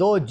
2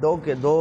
2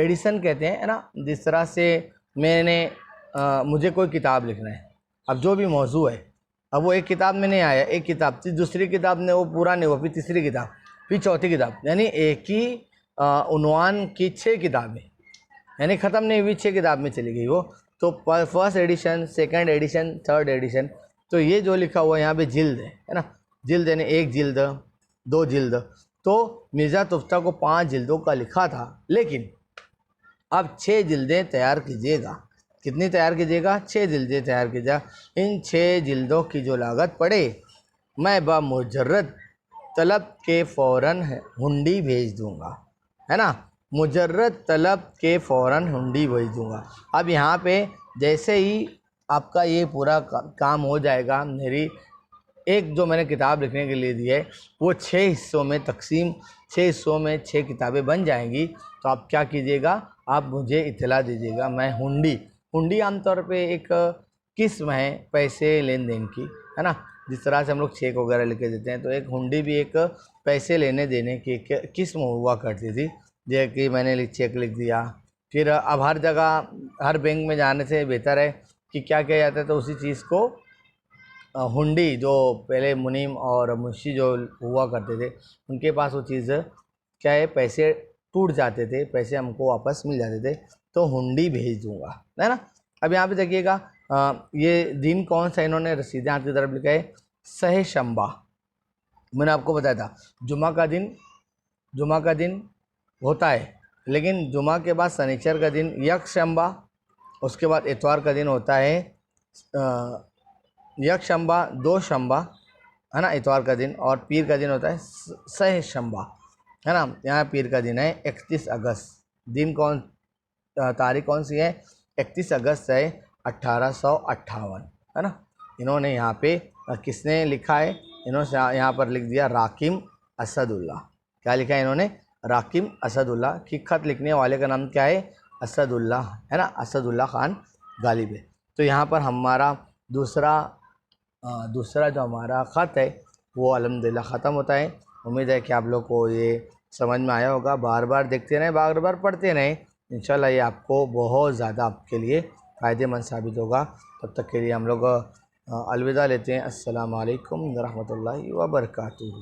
addition कहते हैं, है ना। जिस तरह से मैंने मुझे कोई किताब लिखना है, अब जो भी मौजू है, अब वो एक किताब में नहीं आया, एक किताब थी, दूसरी किताब ने वो पूरा नहीं हुआ, फिर तीसरी किताब, फिर चौथी किताब, यानी एक ही उन्वान की 6 किताबें, यानी ख़त्म नहीं हुई, 6 किताब में चली गई वो। तो first edition, second edition, third edition. तो ये जो लिखा हुआ है यहाँ पे जिल्द है ना, जिल्द यानी 1 जिल्द, 2 जिल्द। तो मिर्ज़ा तुफ्ता को 5 जिल्दों का लिखा था, लेकिन अब 6 जिल्दें तैयार कीजिएगा। कितनी तैयार कीजिएगा? 6 जिल्दें तैयार कीजिएगा। इन 6 जिल्दों की जो लागत पड़े, मैं बमुजर्रद तलब के फ़ौरन हुंडी भेज दूँगा, है ना। मुजर्रद तलब के फ़ौरन हुंडी भेज दूँगा। अब यहाँ पे जैसे ही आपका ये पूरा काम हो जाएगा, मेरी एक जो मैंने किताब लिखने के लिए दी है वो 6 हिस्सों में तकसीम, 6 हिस्सों में 6 किताबें बन जाएंगी। तो आप क्या कीजिएगा, आप मुझे इत्तला दीजिएगा। मैं हुंडी आमतौर पे एक किस्म है पैसे लेन देन की, है ना। जिस तरह से हम लोग चेक वगैरह लिख के देते हैं, तो एक हुंडी भी एक पैसे लेने देने की एक किस्म हुआ करती थी। जैसे कि मैंने चेक लिख दिया, फिर अब हर जगह हर बैंक में जाने से बेहतर है कि क्या किया जाता है, तो उसी चीज़ को हुंडी, जो पहले मुनीम और मुंशी जो हुआ करते थे उनके पास वो चीज़ क्या है, पैसे टूट जाते थे, पैसे हमको वापस मिल जाते थे, तो हुंडी भेज दूंगा, है ना। अब यहाँ पे देखिएगा ये दिन कौन सा इन्होंने रसीदें हाथ की तरफ लिखा है, सह शंबा। मैंने आपको बताया था जुमा का दिन होता है, लेकिन जुमा के बाद शनिचर का दिन यकशंबा, उसके बाद इतवार का दिन होता है यकशंबा, 2 शंबा, है ना, इतवार का दिन, और पीर का दिन होता है सह शंबा, है ना। यहाँ पीर का दिन है 31 अगस्त। दिन तारीख कौन सी है? 31 अगस्त है 1858, है ना। इन्होंने यहाँ पे किसने लिखा है? इन्होंने यहाँ पर लिख दिया राकिम असदुल्ला। क्या लिखा है इन्होंने? राकिम असदुल्ला। कि खत लिखने वाले का नाम क्या है? असदुल्ला, है ना, असदुल्ला खान गालिब है। तो यहाँ पर हमारा दूसरा जो हमारा ख़त है वो अल्हम्दुलिल्लाह ख़त्म होता है। उम्मीद है कि आप लोग को ये समझ में आया होगा। बार बार देखते रहें, बार बार पढ़ते रहें, इंशाल्लाह ये आपको बहुत ज़्यादा आपके लिए फ़ायदेमंद साबित होगा। तब तक के लिए हम लोग अलविदा लेते हैं। अस्सलामु अलैकुम व रहमतुल्लाहि व बरकातुहू।